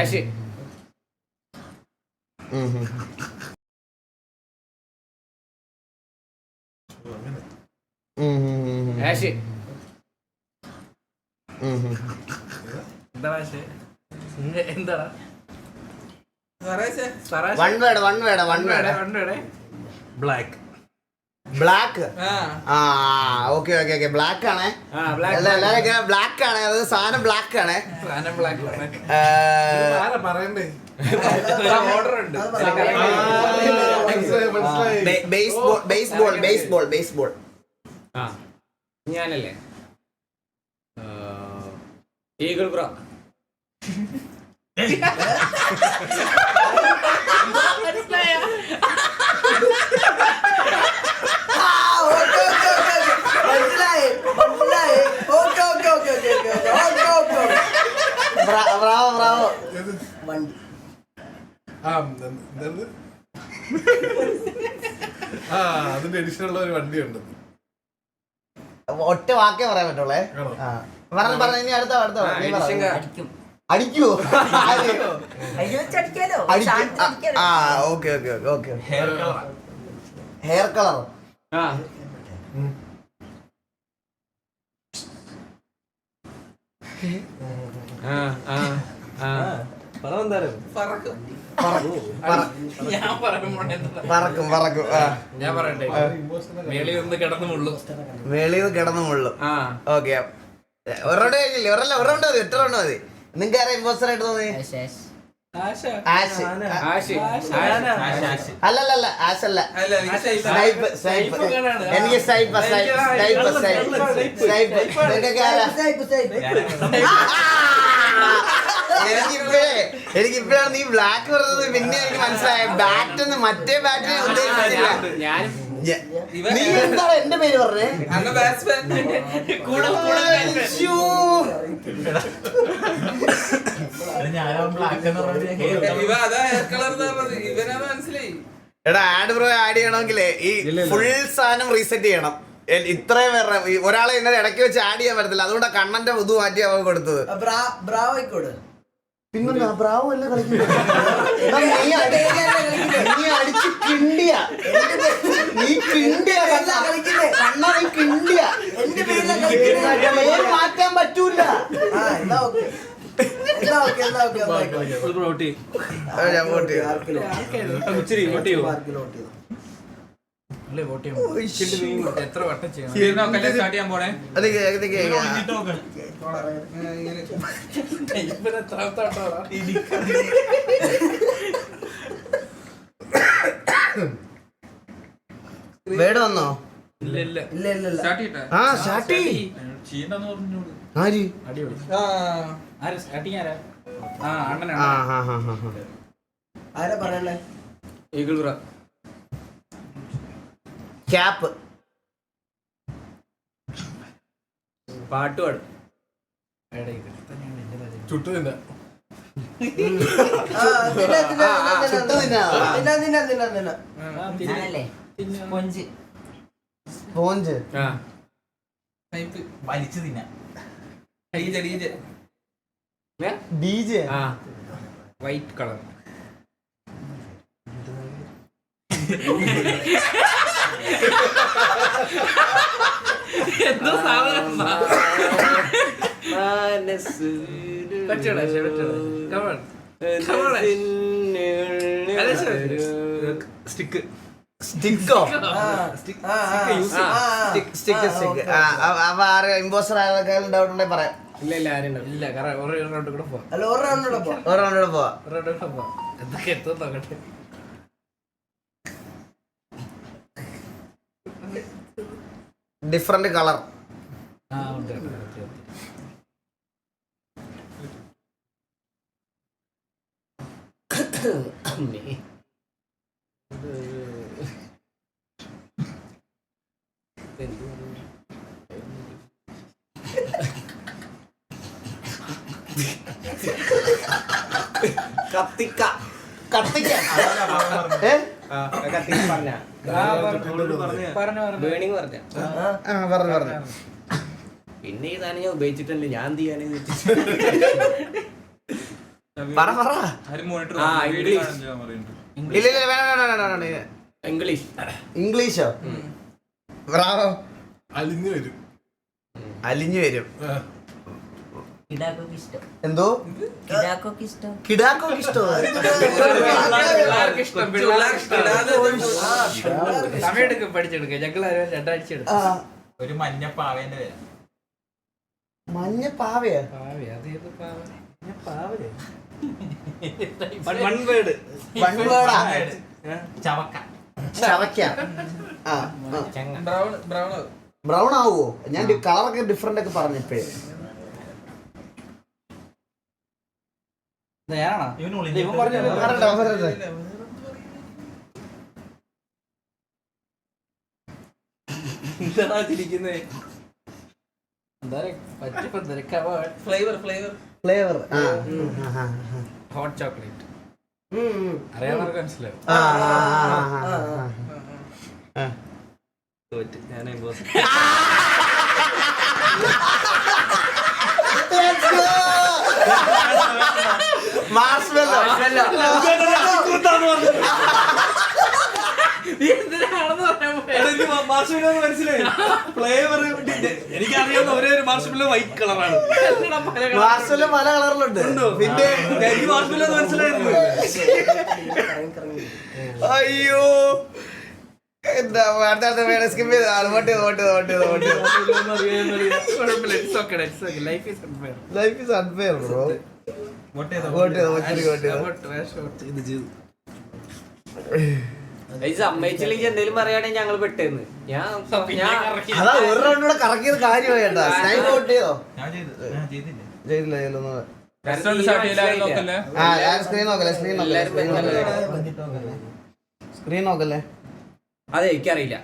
ആഷ് ആഷ് എന്താ one word black black okay black ആണ് എല്ലാരും ബ്ലാക്ക് ആണ് അത് സാധനം ബ്ലാക്ക് ആണ് പറയണ്ടേ ഓർഡർ ഉണ്ട്. ബേസ്ബോൾ ഞാനല്ലേ ഈഗിൾ ബ്രോ. ബ്രാവോ വണ്ടി അതിന്റെ എഡിഷൻ ഉള്ള ഒരു വണ്ടിയുണ്ട്. ഒറ്റ വാക്കേ പറയാൻ പറ്റുള്ളേ പറഞ്ഞു ഇനി അടുത്ത അടിക്കൂ ഓക്കെ ഹെയർ കളർ പറക്കും ഞാൻ പറയട്ടെ, മേളിൽ നിന്ന് കിടന്നു മുള്ളു. വെളിയിൽ കിടന്നു മുള്ളും. ഓക്കെ ഒരെണ്ണം കഴിഞ്ഞില്ലേ? ഒരെണ്ണം മതി, എത്ര എണ്ണം മതി? നിങ്ങൾക്ക് ആരാ ഇമ്പോസ്റ്റർ ആയിട്ട് തോന്നി? ആഷ് അല്ലല്ല ആഷ് അല്ല, സ്നൈപ്പ്. എനിക്ക് സ്നൈപ്പ്. നിങ്ങൾക്കൊക്കെ ആരാ? എനിക്കിപ്പോഴാണ് നീ ബ്ലാക്ക് പറഞ്ഞത്, പിന്നെ എനിക്ക് മനസ്സിലായ ബാറ്റ് എന്ന് മറ്റേ ബാറ്റിനെ ഉദ്ദേശിച്ചില്ല. നീ എന്താണ് എന്റെ പേര് പറഞ്ഞേ? എടാ ആഡ് ബ്രോ ആഡ് ചെയ്യണമെങ്കിലേ ഈ ഫുൾ സാധനം റീസെറ്റ് ചെയ്യണം. ഇത്രയും പേരുടെ ഒരാളെ ഇന്നലെ ഇടയ്ക്ക് വെച്ച് ആഡ് ചെയ്യാൻ പറ്റത്തില്ല, അതുകൊണ്ടാണ് കണ്ണന്റെ പുതു മാറ്റി അവൻ കൊടുത്തത്. പിന്നെന്താ ബ്രാവോ അല്ലേ കളിക്കുന്നത്? നീ അടിച്ച് കിണ്ടിയ, നീ കിണ്ടിയ കണ്ണ, നീ കിണ്ടിയ. മാറ്റാൻ പറ്റൂല. എത്ര വട്ടം ചെയ്യണം? സ്ക്രീൻ നോക്കല്ലേ? സ്റ്റാർട്ട് ചെയ്യാൻ പോണേ. വേട് വന്നോ? ഇല്ല. സ്റ്റാർട്ട് ചെയ്യട്ടെ? ആ സ്റ്റാർട്ട് ചെയ്യ്. ആര്? ആരാ പറയണ്ടേ? Eagle bro. ക്യാപ്പ്. പാട്ട് പാടും. ചുട്ടു തന്നെ സ്പോഞ്ച്. വലിച്ചു തിന്നാ DJ. White colour. എന്തോ സാധനം സ്റ്റിക്ക്. സ്റ്റിക്കോ? അപ്പൊ ആര് ഇമ്പോസ്റ്റർ ആരെങ്കിലും ഡൗട്ട് ഉണ്ടെങ്കിൽ പറയാം. ഇല്ല ആരും ഇല്ല, കാരണം ഒരു റൗണ്ട് കൂടെ പോവാം. അല്ല ഒരു റൗണ്ടോടെ പോ. ഒരു റൗണ്ടിലൂടെ പോവാ. ഒരു റൗണ്ട് കൂടെ പോവാം. എന്തൊക്കെ എത്തും നോക്കട്ടെ. Different colour. ഉണ്ട്. കത്തിക്ക കത്തിക്ക കത്തിക്ക പറഞ്ഞ ബേണിങ് പറഞ്ഞ പറഞ്ഞു പറഞ്ഞു. പിന്നെ ഈ സാധനം ഞാൻ ഉപയോഗിച്ചിട്ടല്ലേ ഞാൻ എന്ത് ചെയ്യാനെന്ന് പറ പറ. മോണിറ്റർ ആ, വീഡിയോ ഇംഗ്ലീഷ്. കാണാൻ പറയുന്നുണ്ട്. ഇല്ല ഇല്ല വേണ്ട. ഇംഗ്ലീഷ് ഇംഗ്ലീഷോ? ബ്രാവോ. അലിഞ്ഞു വരും. അലിഞ്ഞു വരും. കിടാക്കൊക്കെ ഇഷ്ടം. എന്തോ കിടാക്കൊക്കെ ഇഷ്ടം. കിടാക്കൊക്കെ ഇഷ്ടമോ? പിള്ളേർക്ക് ഇഷ്ടം, പിള്ളേർക്ക് ഇഷ്ടം. സമയം എടുക്കും പഠിച്ചെടുക്കുക. ഞങ്ങൾ 2 ആഴ്ച എടുക്കും. ഒരു മഞ്ഞ പാവേന്റെ പേര്. മഞ്ഞ പാവയാ? പാവേ, അതേത് പാവ? വൺ വേർഡ് വൺവേടാ? ചവക്ക. ചവയ്ക്ക. ആ ബ്രൗൺ ബ്രൗൺ ആവുമോ? ഞാൻ കളറൊക്കെ ഡിഫറെന്റ് ഒക്കെ പറഞ്ഞിപ്പേ. Flavour flavour. ഹോട്ട് ചോക്ലേറ്റ് അറിയാവുന്നവർക്ക് മനസ്സിലാവും. മാർഷ്മെല്ലോ. മനസ്സിലായി ഫ്ലേവർ എനിക്കറിയാവുന്ന ഒരേ ഒരു മാർഷ്മെല്ലോ വൈറ്റ് കളറാണ്. മാർഷ്മെല്ലോ പല കളറിലുണ്ട്. പിന്നെ എനിക്ക് മാർഷ്മെല്ലോ മനസ്സിലായിരുന്നു. അയ്യോ എന്താ സ്കിപ്പ് ചെയ്ത് ലൈഫ് ഈസ് അൺഫെയർ ബ്രോ. അമ്മയിച്ചില്ലെങ്കിൽ എന്തെങ്കിലും പറയുകയാണെങ്കിൽ ഞങ്ങൾ പെട്ടെന്ന് അതാ ഒരു റൗണ്ട് കൂടെ കറക്കിയത് കാര്യമായി കേട്ടാ. സ്നൈപ്പ് ഔട്ട് ചെയ്തോ? ഞാൻ ചെയ്തില്ല. ചെയ്തില്ല. റെസ്റ്റോറന്റ് സ്റ്റാർട്ട് ചെയ്യലാരും നോക്കല്ലേ. സ്ക്രീൻ നോക്കല്ലേ. അതെ എനിക്കറിയില്ല.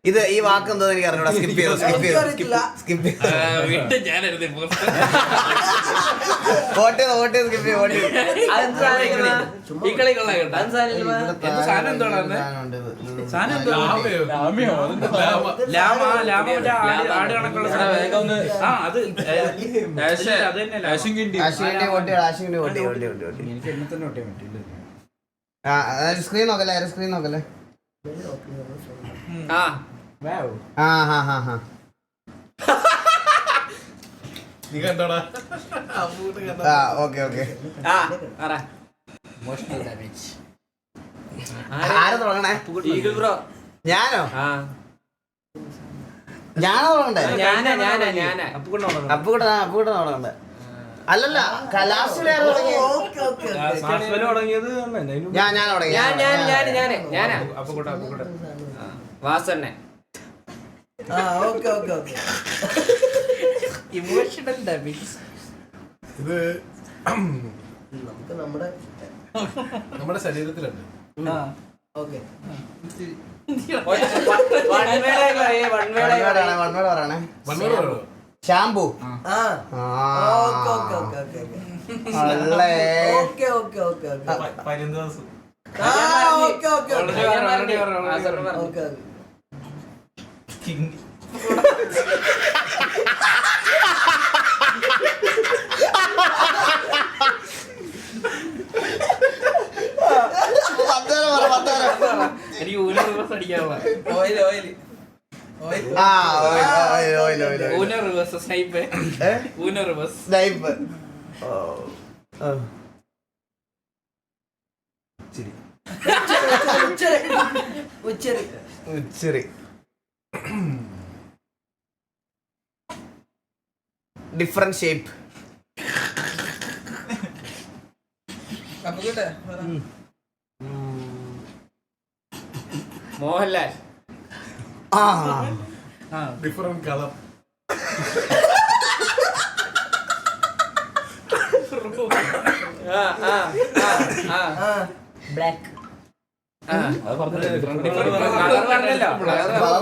ഇത് ഈ വാക്ക് എന്തോ എനിക്ക് അറിഞ്ഞൂടാ. സ്കിപ്പ് ചെയ്തോ. സ്കിപ്പ് വീണ്ടും ഞാനായിരുന്നു വോട്ട് ചെയ്ത് സ്കിപ്പ് ചെയ്ത് ഈ കളി കൊള്ളാം കേട്ടോ. സാധനം എന്താണ് സാധനം എന്തോ ലാമയോ? ആട് കണക്കുള്ള വേഗം ഒന്ന്. ആ അത് അത് തന്നെ ആശുവിന്റെ വോട്ട് എനിക്ക് എന്നെ തന്നെ ഒട്ടിയാൻ പറ്റില്ല. സ്ക്രീൻ നോക്കല്ലേ. ആ നീ കണ്ടോടാ? ഓക്കെ ആ പറ. Emotional damage. ആരാ തുടങ്ങണേ? Eagle bro. ഞാനോ ആ തുടങ്ങണ്ടേ? ഞാനാ അപ്പുകൂടെ തുടങ്ങണ്ടേ? അല്ലല്ല ലാസ്റ്റ് തുടങ്ങിയത് ഞാൻ തുടങ്ങി. ഞാനാ വാസന്നെ. Emotional damage. ഇത് നമുക്ക് നമ്മുടെ നമ്മുടെ ശരീരത്തിലുണ്ട്. പറയണേ. ഷാംപൂ. എനിക്ക് 1 റിവേഴ്സ് അടിക്കാനുള്ള ഊന റിവേഴ്സ് സ്നൈപ്പ്. ഊന റിവേഴ്സ് സ്നൈപ്പ്. ഉച്ചരി. Different shape. Mohanlal. Different colour. Black.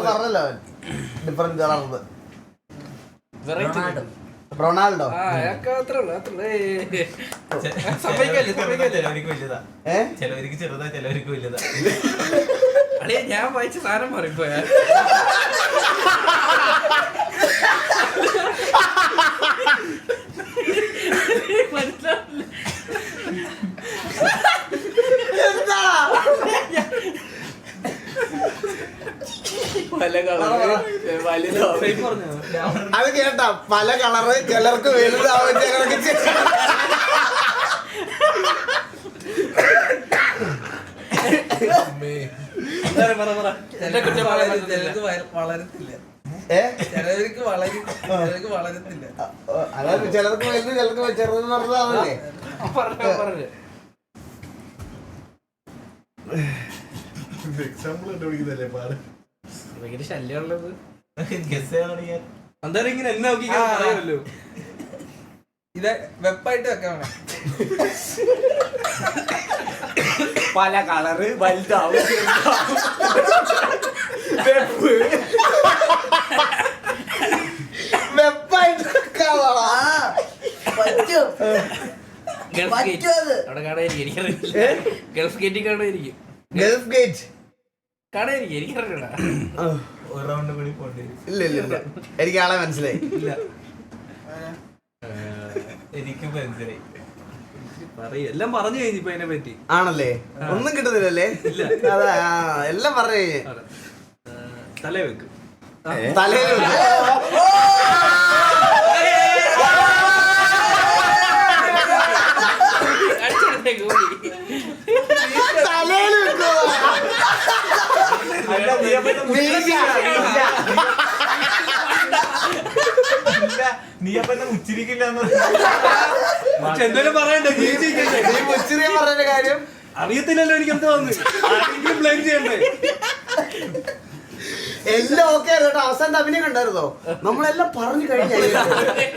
പറഞ്ഞല്ലോ ഡിഫറെന്റ് കളർ. റൊണാൾഡോ. റൊണാൾഡോ. അയാൾക്ക് അത്രേ ഉള്ളൂ. സമ്മതിക്കല്ലേ ചിലവർക്ക് വലുതാ, ചിലവർക്ക് ചെറുതാ, ചിലവർക്ക് വലുതാ. അളിയ ഞാൻ വായിച്ച സാധനം മാറിപ്പോയാ. മനസ്സിലാവില്ല. പല കളറ് വലുതാവും. അത് കേട്ടാ, പല കളറ്, ചിലർക്ക് വലുതാവും, ചിലർക്ക് എന്നെ കുറ്റം പറയാൻ പറ്റത്തില്ല. ചിലർക്ക് വളരത്തില്ല, ചിലർക്ക് വളരും, ചിലർക്ക് വളരത്തില്ല. അതായത് ചിലർക്ക് വലുത്, ചിലർക്ക് ചെറുതെന്ന് പറഞ്ഞതല്ലേ. പറഞ്ഞു എക്സാമ്പിൾ കണ്ടുപിടിക്കുന്നല്ലേ പാട്. ഭയങ്കര ശല്യമുള്ളത്. ഗസ് ചെയ്യണം ഞാൻ. എന്തായാലും ഇങ്ങനെ എന്നെ നോക്കി പറയുമല്ലോ. ഇത് വെപ്പായിട്ട് വെക്കാൻ വേണം. പല കളറ് വലുതാവും. പറ്റും ഗൾഫ് ഗേറ്റ് അവിടെ കാണാതിരിക്കും, എനിക്കറിയില്ല. ഗൾഫ് ഗേറ്റിൽ കാണാതിരിക്കും, ഗൾഫ് ഗേറ്റ് കാണാതിരിക്കും, എനിക്കറിയില്ല. ഒരു റൗണ്ട് കൂടി പോണ്ടി വരും. ഇല്ല ഇല്ല ഇല്ല, എനിക്ക് ആളെ മനസ്സിലായി. എനിക്ക് മനസ്സിലായി. എല്ലാം പറഞ്ഞു കഴിഞ്ഞു ഇപ്പൊ അതിനെ പറ്റി. ആണല്ലേ, ഒന്നും കിട്ടുന്നില്ലല്ലേ. അതാ എല്ലാം പറഞ്ഞു കഴിഞ്ഞ് തലേ വെക്ക്. തലയിൽ അടിച്ചെടുത്തേക്ക് ഓടി. തലയിൽ നീ അപ്പൊ എന്നെ ഉച്ചിരിക്കില്ല എന്തായാലും പറയണ്ടേ, പറഞ്ഞ കാര്യം അറിയത്തില്ലല്ലോ. എനിക്ക് എന്താ വന്ന് ആരെങ്കിലും ബ്ലെയിം ചെയ്യണ്ടേ? എല്ലാം ഓക്കെ ആയിരുന്നു കേട്ടോ. അവസാനത്തെ അഭിനയം കണ്ടായിരുന്നോ? നമ്മളെല്ലാം പറഞ്ഞു കഴിഞ്ഞാൽ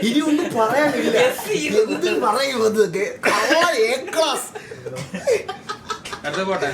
ഇനി ഒന്നും പറയാനില്ല. എന്ത് പറയുമോ? A class. അടുത്ത പോട്ടെ.